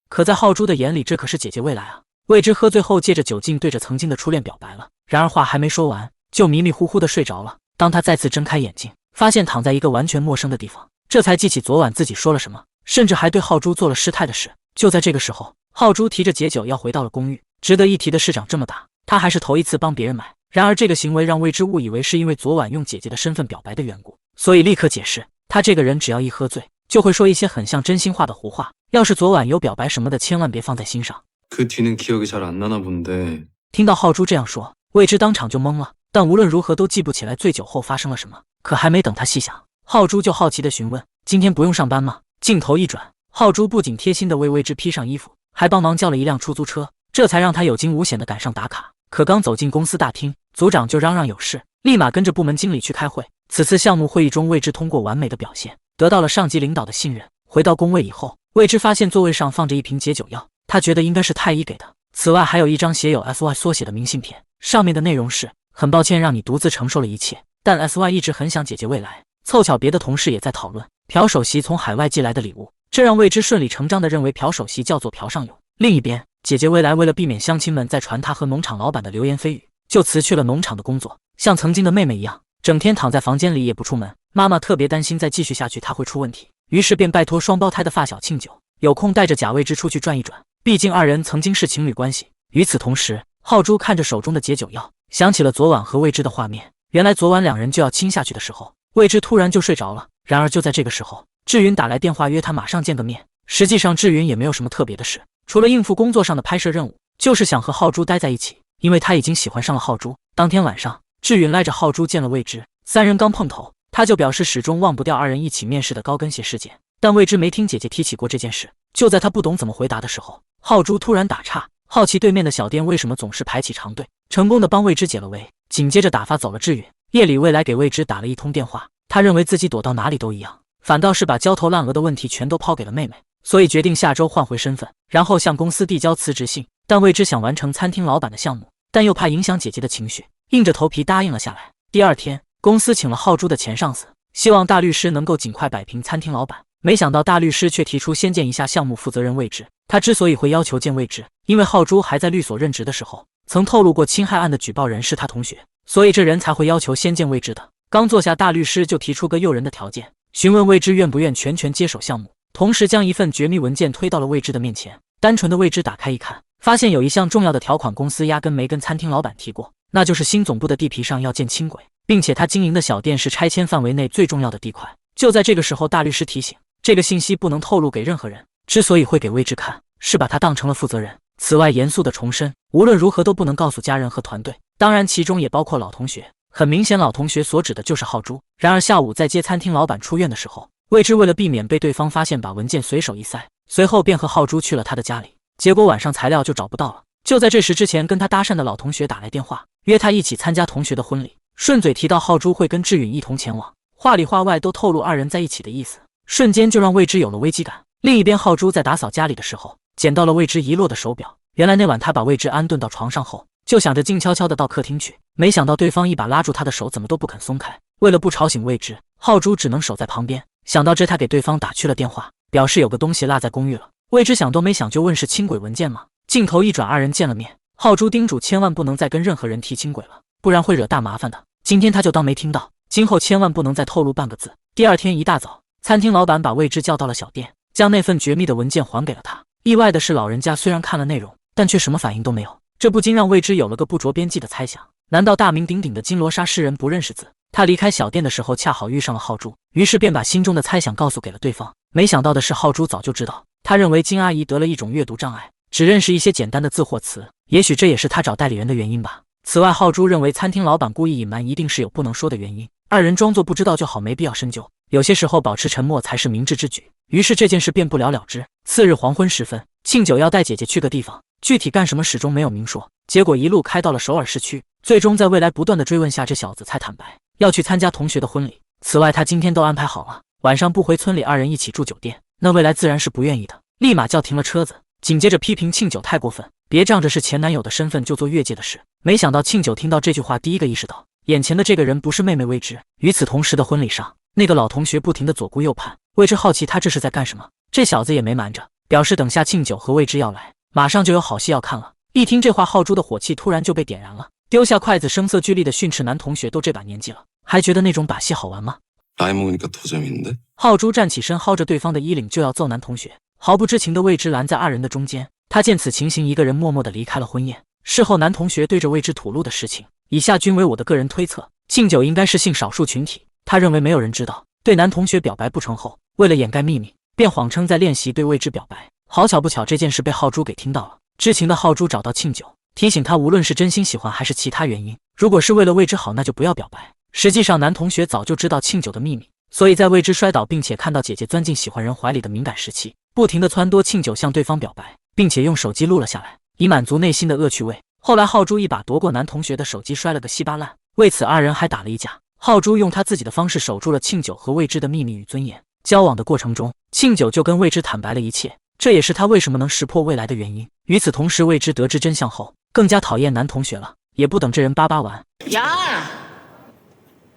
可在浩珠的眼里，这可是姐姐未来啊！未知喝醉后，借着酒劲对着曾经的初恋表白了。然而话还没说完，就迷迷糊糊的睡着了。当他再次睁开眼睛，发现躺在一个完全陌生的地方，这才记起昨晚自己说了什么，甚至还对浩珠做了失态的事。就在这个时候，浩珠提着解酒要回到了公寓。值得一提的是，长这么大，他还是头一次帮别人买。然而这个行为让未知误以为是因为昨晚用姐姐的身份表白的缘故，所以立刻解释，他这个人只要一喝醉，就会说一些很像真心话的胡话。要是昨晚有表白什么的，千万别放在心上。 그 뒤는 기억이 잘 안 나나 본데. 听到浩珠这样说，未知当场就懵了，但无论如何都记不起来醉酒后发生了什么。可还没等他细想，浩珠就好奇地询问：“今天不用上班吗？”镜头一转，浩珠不仅贴心地为未知披上衣服，还帮忙叫了一辆出租车，这才让他有惊无险地赶上打卡。可刚走进公司大厅，组长就嚷嚷有事，立马跟着部门经理去开会。此次项目会议中，未知通过完美的表现，得到了上级领导的信任。回到工位以后，未知发现座位上放着一瓶解酒药，他觉得应该是太医给的。此外，还有一张写有 SY 缩写的明信片，上面的内容是：很抱歉让你独自承受了一切，但 SY 一直很想姐姐未来。凑巧别的同事也在讨论朴首席从海外寄来的礼物，这让未知顺理成章地认为朴首席叫做朴尚勇。另一边，姐姐未来为了避免乡亲们在传她和农场老板的流言蜚语，就辞去了农场的工作，像曾经的妹妹一样，整天躺在房间里也不出门。妈妈特别担心再继续下去她会出问题，于是便拜托双胞胎的发小庆九，有空带着贾未知出去转一转，毕竟二人曾经是情侣关系。与此同时，浩珠看着手中的解酒药，想起了昨晚和未知的画面。原来昨晚两人就要亲下去的时候，未知突然就睡着了。然而就在这个时候，志云打来电话约他马上见个面。实际上志云也没有什么特别的事，除了应付工作上的拍摄任务，就是想和浩珠待在一起，因为他已经喜欢上了浩珠。当天晚上，志云拉着浩珠见了未知，三人刚碰头，他就表示始终忘不掉二人一起面试的高跟鞋事件。但未知没听姐姐提起过这件事。就在他不懂怎么回答的时候，浩珠突然打岔，好奇对面的小店为什么总是排起长队，成功的帮未知解了围，紧接着打发走了志云。夜里未来给未知打了一通电话，他认为自己躲到哪里都一样，反倒是把焦头烂额的问题全都抛给了妹妹，所以决定下周换回身份，然后向公司递交辞职信。但未知想完成餐厅老板的项目，但又怕影响姐姐的情绪，硬着头皮答应了下来。第二天，公司请了浩珠的前上司，希望大律师能够尽快摆平餐厅老板。没想到大律师却提出先见一下项目负责人未知。他之所以会要求见未知，因为浩珠还在律所任职的时候，曾透露过侵害案的举报人是他同学，所以这人才会要求先见未知的。刚坐下，大律师就提出个诱人的条件，询问未知愿不愿全权接手项目，同时将一份绝密文件推到了未知的面前。单纯的未知打开一看，发现有一项重要的条款公司压根没跟餐厅老板提过，那就是新总部的地皮上要建轻轨，并且他经营的小店是拆迁范围内最重要的地块。就在这个时候，大律师提醒，这个信息不能透露给任何人，之所以会给未知看，是把他当成了负责人。此外，严肃地重申，无论如何都不能告诉家人和团队，当然其中也包括老同学。很明显，老同学所指的就是浩珠。然而下午在接餐厅老板出院的时候，未知为了避免被对方发现，把文件随手一塞，随后便和浩珠去了他的家里。结果晚上材料就找不到了。就在这时，之前跟他搭讪的老同学打来电话，约他一起参加同学的婚礼，顺嘴提到浩珠会跟志允一同前往，话里话外都透露二人在一起的意思，瞬间就让未知有了危机感。另一边，浩珠在打扫家里的时候，捡到了未知遗落的手表。原来那晚他把未知安顿到床上后，就想着静悄悄地到客厅去，没想到对方一把拉住他的手，怎么都不肯松开。为了不吵醒未知，浩珠只能守在旁边。想到这，他给对方打去了电话，表示有个东西落在公寓了。未知想都没想就问是轻轨文件吗？镜头一转，二人见了面，浩珠叮嘱千万不能再跟任何人提轻轨了，不然会惹大麻烦的。今天他就当没听到，今后千万不能再透露半个字。第二天一大早，餐厅老板把魏之叫到了小店，将那份绝密的文件还给了他。意外的是，老人家虽然看了内容，但却什么反应都没有。这不禁让魏之有了个不着边际的猜想：难道大名鼎鼎的金罗莎诗人不认识字？他离开小店的时候恰好遇上了浩珠，于是便把心中的猜想告诉给了对方。没想到的是，浩珠早就知道，他认为金阿姨得了一种阅读障碍，只认识一些简单的字或词，也许这也是他找代理人的原因吧。此外，浩珠认为餐厅老板故意隐瞒一定是有不能说的原因，二人装作不知道就好，没必要深究。有些时候保持沉默才是明智之举。于是这件事便不了了之。次日黄昏时分，庆九要带姐姐去个地方，具体干什么始终没有明说。结果一路开到了首尔市区，最终在未来不断的追问下，这小子才坦白要去参加同学的婚礼。此外，他今天都安排好了，晚上不回村里，二人一起住酒店。那未来自然是不愿意的，立马叫停了车子，紧接着批评庆九太过分，别仗着是前男友的身份就做越界的事。没想到庆九听到这句话，第一个意识到眼前的这个人不是妹妹魏之。与此同时的婚礼上，那个老同学不停的左顾右盼，魏之好奇他这是在干什么，这小子也没瞒着，表示等下庆九和魏之要来，马上就有好戏要看了。一听这话，浩珠的火气突然就被点燃了，丢下筷子，声色俱厉的训斥男同学，都这把年纪了，还觉得那种把戏好玩吗？ 나이 먹으니까 더 재밌는데? 浩珠站起身，薅着对方的衣领就要揍男同学，毫不知情的魏之拦在二人的中间。他见此情形，一个人默默地离开了婚宴。事后男同学对着魏之吐露的事情，以下均为我的个人推测。庆九应该是性少数群体，他认为没有人知道，对男同学表白不成后，为了掩盖秘密，便谎称在练习对魏之表白。好巧不巧，这件事被浩珠给听到了。知情的浩珠找到庆九，提醒他无论是真心喜欢还是其他原因，如果是为了魏之好，那就不要表白。实际上男同学早就知道庆九的秘密，所以在魏之摔倒并且看到姐姐钻进喜欢人怀里的敏感时期，不停地撺掇庆九向对方表白，并且用手机录了下来，以满足内心的恶趣味。后来浩珠一把夺过男同学的手机，摔了个稀巴烂，为此二人还打了一架。浩珠用他自己的方式守住了庆九和魏之的秘密与尊严。交往的过程中，庆九就跟魏之坦白了一切，这也是他为什么能识破未来的原因。与此同时，魏之得知真相后，更加讨厌男同学了，也不等这人巴巴完，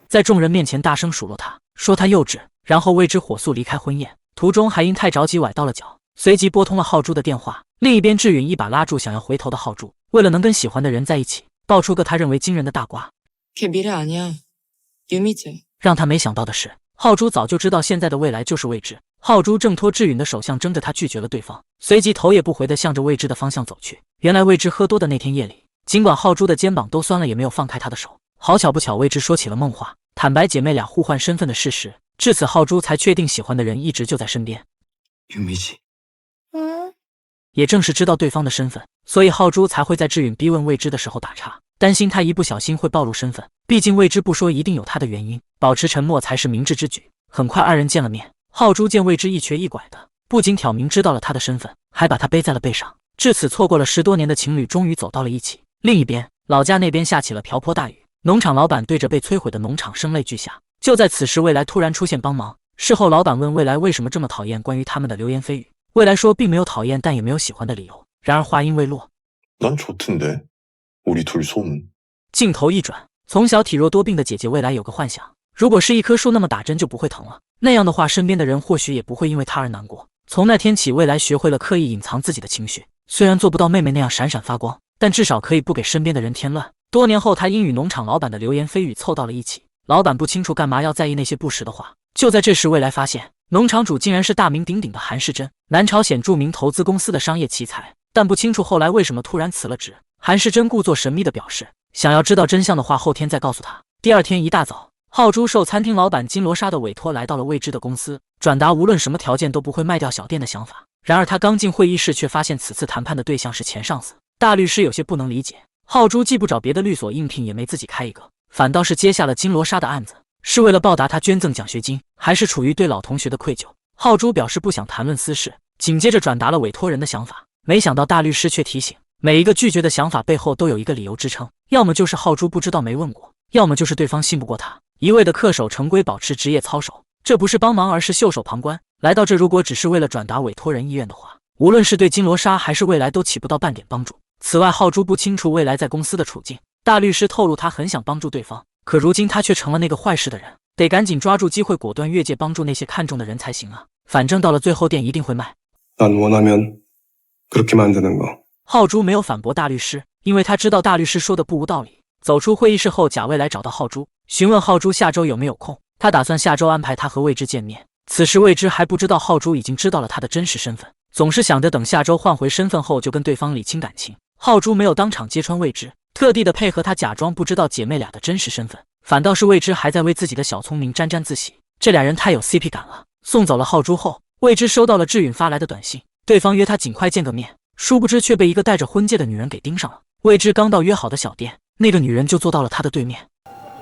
在众人面前大声数落他，说他幼稚。然后魏之火速离开婚宴，途中还因太着急崴到了脚，随即拨通了浩珠的电话。另一边，志允一把拉住想要回头的浩珠，为了能跟喜欢的人在一起，爆出个他认为惊人的大瓜。걔 미래 아니야. 유미지. 让他没想到的是，浩珠早就知道现在的未来就是魏之。浩珠挣脱志允的手，象征着他拒绝了对方，随即头也不回地向着魏之的方向走去。原来魏之喝多的那天夜里，尽管浩珠的肩膀都酸了，也没有放开他的手。好巧不巧，魏之说起了梦话，坦白姐妹俩互换身份的事实。至此，浩珠才确定喜欢的人一直就在身边。유미지. 也正是知道对方的身份，所以浩珠才会在志允逼问魏之的时候打岔，担心他一不小心会暴露身份。毕竟魏之不说，一定有他的原因，保持沉默才是明智之举。很快二人见了面，浩珠见魏之一瘸一拐的，不仅挑明知道了他的身份，还把他背在了背上。至此，错过了10多年的情侣终于走到了一起。另一边，老家那边下起了瓢泼大雨，农场老板对着被摧毁的农场声泪俱下。就在此时，未来突然出现帮忙。事后老板问未来为什么这么讨厌关于他们的流言蜚语，未来说并没有讨厌，但也没有喜欢的理由。然而话音未落， 난 좋던데. 우리 둘 손. 镜头一转，从小体弱多病的姐姐未来有个幻想，如果是一棵树，那么打针就不会疼了，那样的话身边的人或许也不会因为她而难过。从那天起，未来学会了刻意隐藏自己的情绪，虽然做不到妹妹那样闪闪发光，但至少可以不给身边的人添乱。多年后，她因与农场老板的流言蜚语凑到了一起，老板不清楚干嘛要在意那些不实的话。就在这时，未来发现农场主竟然是大名鼎鼎的韩世珍，南朝鲜著名投资公司的商业奇才，但不清楚后来为什么突然辞了职。韩世珍故作神秘地表示，想要知道真相的话，后天再告诉他。第二天一大早，浩珠受餐厅老板金罗莎的委托，来到了魏之的公司，转达无论什么条件都不会卖掉小店的想法。然而他刚进会议室，却发现此次谈判的对象是前上司。大律师有些不能理解，浩珠既不找别的律所应聘，也没自己开一个，反倒是接下了金罗莎的案子，是为了报答他捐赠奖学金，还是处于对老同学的愧疚？浩珠表示不想谈论私事，紧接着转达了委托人的想法。没想到大律师却提醒，每一个拒绝的想法背后都有一个理由支撑，要么就是浩珠不知道没问过，要么就是对方信不过他，一味的恪守成规，保持职业操守。这不是帮忙，而是袖手旁观。来到这，如果只是为了转达委托人意愿的话，无论是对金罗莎还是未来都起不到半点帮助。此外，浩珠不清楚未来在公司的处境，大律师透露他很想帮助对方，可如今他却成了那个坏事的人，得赶紧抓住机会，果断越界，帮助那些看中的人才行啊！反正到了最后，店一定会卖。난 원하면 그렇게 만드는 거. 浩珠没有反驳大律师，因为他知道大律师说的不无道理。走出会议室后，贾未来找到浩珠，询问浩珠下周有没有空，他打算下周安排他和未知见面。此时未知还不知道浩珠已经知道了他的真实身份，总是想着等下周换回身份后就跟对方理清感情。浩珠没有当场揭穿未知，特地的配合他假装不知道姐妹俩的真实身份，反倒是未知还在为自己的小聪明沾沾自喜。这俩人太有 CP 感了。送走了浩珠后，未知收到了志允发来的短信，对方约他尽快见个面，殊不知却被一个戴着婚戒的女人给盯上了。未知刚到约好的小店，那个女人就坐到了他的对面。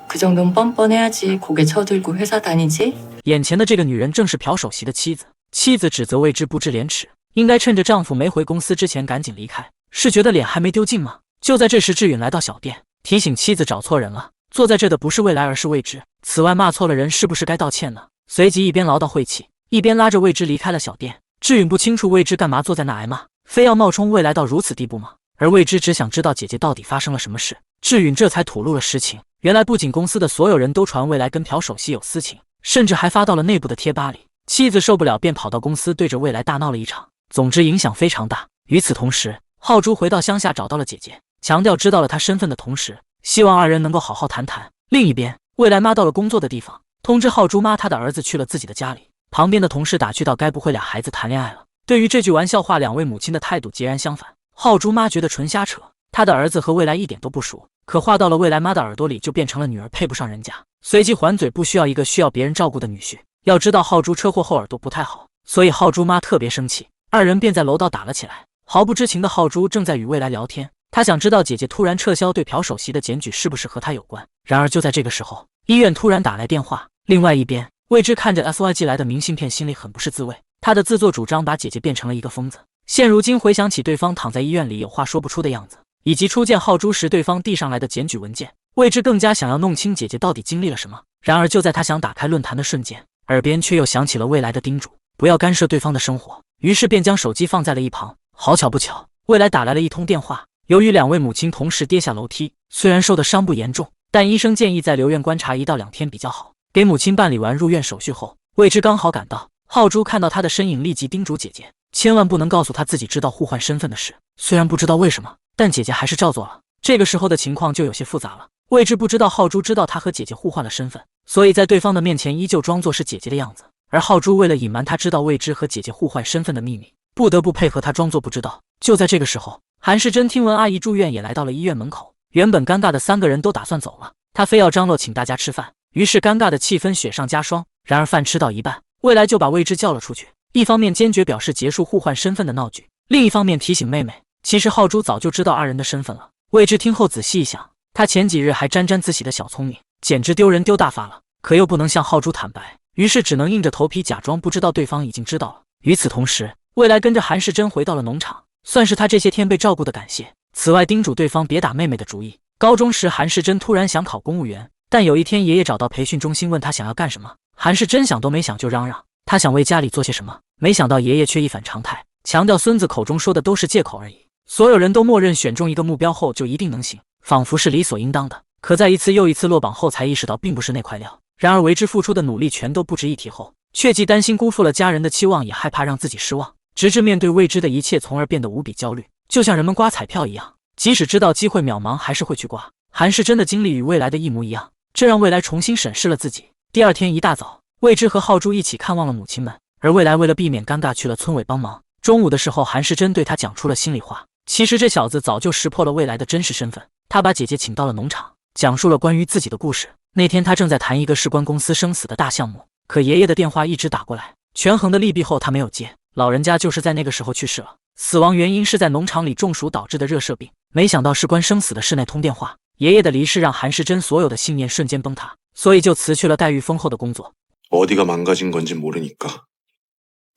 그 정도는 뻔뻔해야지 고개 쳐들고 회사 다니지? 眼前的这个女人正是朴首席的妻子。妻子指责未知不知廉耻，应该趁着丈夫没回公司之前赶紧离开，是觉得脸还没丢尽吗？就在这时，志允来到小店，提醒妻子找错人了，坐在这的不是未来而是未知。此外，骂错了人是不是该道歉呢？随即一边唠叨晦气，一边拉着未知离开了小店。志允不清楚未知干嘛坐在那挨骂，非要冒充未来到如此地步吗？而未知只想知道姐姐到底发生了什么事。志允这才吐露了实情，原来不仅公司的所有人都传未来跟朴首席有私情，甚至还发到了内部的贴吧里。妻子受不了，便跑到公司对着未来大闹了一场，总之影响非常大。与此同时，浩珠回到乡下找到了姐姐，强调知道了她身份的同时，希望二人能够好好谈谈。另一边，未来妈到了工作的地方，通知浩珠妈她的儿子去了自己的家里。旁边的同事打趣道，该不会俩孩子谈恋爱了？对于这句玩笑话，两位母亲的态度截然相反。浩珠妈觉得纯瞎扯，她的儿子和未来一点都不熟，可话到了未来妈的耳朵里，就变成了女儿配不上人家，随即还嘴不需要一个需要别人照顾的女婿。要知道浩珠车祸后耳朵不太好，所以浩珠妈特别生气，二人便在楼道打了起来。毫不知情的浩珠正在与未来聊天，他想知道姐姐突然撤销对朴首席的检举是不是和他有关。然而就在这个时候，医院突然打来电话。另外一边，未知看着 SY 寄来的明信片，心里很不是滋味。他的自作主张把姐姐变成了一个疯子，现如今回想起对方躺在医院里有话说不出的样子，以及初见浩珠时对方递上来的检举文件，未知更加想要弄清姐姐到底经历了什么。然而就在他想打开论坛的瞬间，耳边却又响起了未来的叮嘱，不要干涉对方的生活，于是便将手机放在了一旁。好巧不巧，未来打来了一通电话，由于两位母亲同时跌下楼梯，虽然受的伤不严重，但医生建议在留院观察1到2天比较好。给母亲办理完入院手续后，未知刚好赶到，浩珠看到他的身影，立即叮嘱姐姐千万不能告诉他自己知道互换身份的事。虽然不知道为什么，但姐姐还是照做了。这个时候的情况就有些复杂了，未知不知道浩珠知道他和姐姐互换了身份，所以在对方的面前依旧装作是姐姐的样子。而浩珠为了隐瞒他知道未知和姐姐互换身份的秘密，不得不配合他装作不知道。就在这个时候，韩世珍听闻阿姨住院，也来到了医院门口。原本尴尬的3个人都打算走了，他非要张罗请大家吃饭，于是尴尬的气氛雪上加霜。然而饭吃到一半，未来就把未知叫了出去，一方面坚决表示结束互换身份的闹剧，另一方面提醒妹妹，其实浩珠早就知道二人的身份了。未知听后仔细一想，他前几日还沾沾自喜的小聪明，简直丢人丢大发了，可又不能向浩珠坦白，于是只能硬着头皮假装不知道对方已经知道了。与此同时，未来跟着韩世珍回到了农场，算是他这些天被照顾的感谢。此外，叮嘱对方别打妹妹的主意。高中时，韩世珍突然想考公务员，但有一天爷爷找到培训中心问他想要干什么，韩世珍想都没想就嚷嚷他想为家里做些什么，没想到爷爷却一反常态，强调孙子口中说的都是借口而已。所有人都默认选中一个目标后就一定能行，仿佛是理所应当的。可在一次又一次落榜后，才意识到并不是那块料。然而为之付出的努力全都不值一提后，却既担心辜负了家人的期望，也害怕让自己失望，直至面对未知的一切，从而变得无比焦虑，就像人们刮彩票一样，即使知道机会渺茫，还是会去刮。韩世珍的经历与未来的一模一样，这让未来重新审视了自己。第二天一大早，未知和浩珠一起看望了母亲们，而未来为了避免尴尬去了村委帮忙。中午的时候，韩世珍对他讲出了心里话，其实这小子早就识破了未来的真实身份。他把姐姐请到了农场，讲述了关于自己的故事。那天他正在谈一个事关公司生死的大项目，可爷爷的电话一直打过来，权衡的利弊后他没有接。老人家就是在那个时候去世了，死亡原因是在农场里中暑导致的热射病。没想到事关生死的是那通电话，爷爷的离世让韩世珍所有的信念瞬间崩塌，所以就辞去了待遇丰厚的工作。 어디가 망가진 건지 모르니까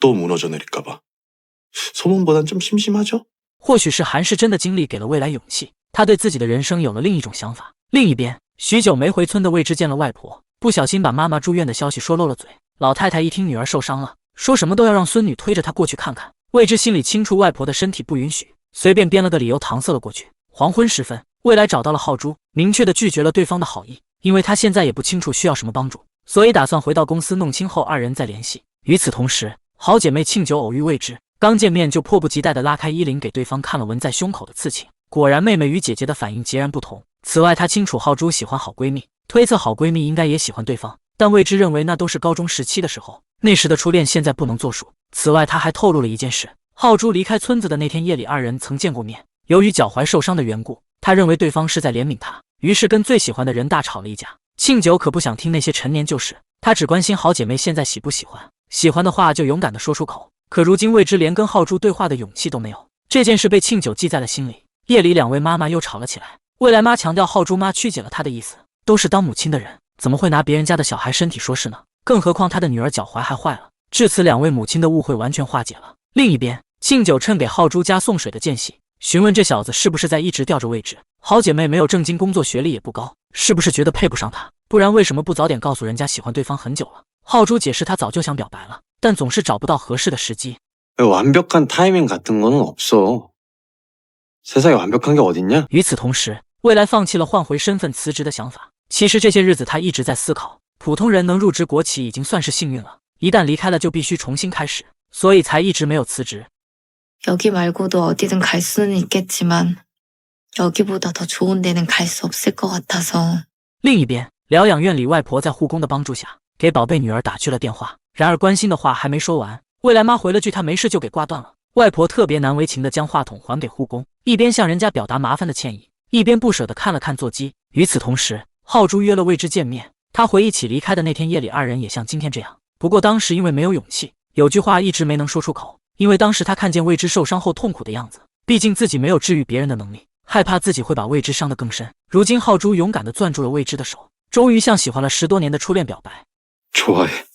또 무너져 내릴까 봐. 소문보단 좀 심심하죠? 或许是韩世珍的经历给了未来勇气，他对自己的人生有了另一种想法。另一边，许久没回村的未知见了外婆，不小心把妈妈住院的消息说漏了嘴。老太太一听女儿受伤了，说什么都要让孙女推着她过去看看。未知心里清楚外婆的身体不允许，随便编了个理由搪塞了过去。黄昏时分，未来找到了浩珠，明确的拒绝了对方的好意，因为他现在也不清楚需要什么帮助，所以打算回到公司弄清后二人再联系。与此同时，好姐妹庆久偶遇未知，刚见面就迫不及待地拉开衣领给对方看了纹在胸口的刺青。果然，妹妹与姐姐的反应截然不同。此外，她清楚浩珠喜欢好闺蜜，推测好闺蜜应该也喜欢对方，但未知认为那都是高中时期的时候，那时的初恋现在不能作数。此外，她还透露了一件事：浩珠离开村子的那天夜里，二人曾见过面。由于脚踝受伤的缘故，她认为对方是在怜悯她，于是跟最喜欢的人大吵了一架。庆九可不想听那些陈年旧事，她只关心好姐妹现在喜不喜欢，喜欢的话就勇敢地说出口。可如今未知连跟浩珠对话的勇气都没有，这件事被庆九记在了心里。夜里，两位妈妈又吵了起来。未来妈强调浩珠妈曲解了她的意思，都是当母亲的人，怎么会拿别人家的小孩身体说事呢？更何况她的女儿脚踝还坏了。至此，两位母亲的误会完全化解了。另一边，庆九趁给浩珠家送水的间隙，询问这小子是不是在一直吊着位置。好姐妹没有正经工作，学历也不高，是不是觉得配不上他？不然为什么不早点告诉人家喜欢对方很久了？浩珠解释她早就想表白了，但总是找不到合适的时机。 완벽한 타이밍 같은 거는 없어. 세상에 완벽한 게 어딨냐? 与此同时，未来放弃了换回身份辞职的想法。其实这些日子他一直在思考，普通人能入职国企已经算是幸运了，一旦离开了就必须重新开始，所以才一直没有辞职。 여기 말고도 어디든 갈 수는 있겠지만 여기보다 더 좋은 데는 갈 수 없을 것 같아서。 另一边，疗养院里，外婆在护工的帮助下给宝贝女儿打去了电话，然而关心的话还没说完，未来妈回了句她没事就给挂断了。外婆特别难为情地将话筒还给护工，一边向人家表达麻烦的歉意，一边不舍得看了看座机。与此同时，浩珠约了未知见面，他回忆起离开的那天夜里，二人也像今天这样，不过当时因为没有勇气，有句话一直没能说出口，因为当时他看见未知受伤后痛苦的样子，毕竟自己没有治愈别人的能力，害怕自己会把未知伤得更深。如今浩珠勇敢地攥住了未知的手，终于向喜欢了10多年的初恋表白。 좋아해.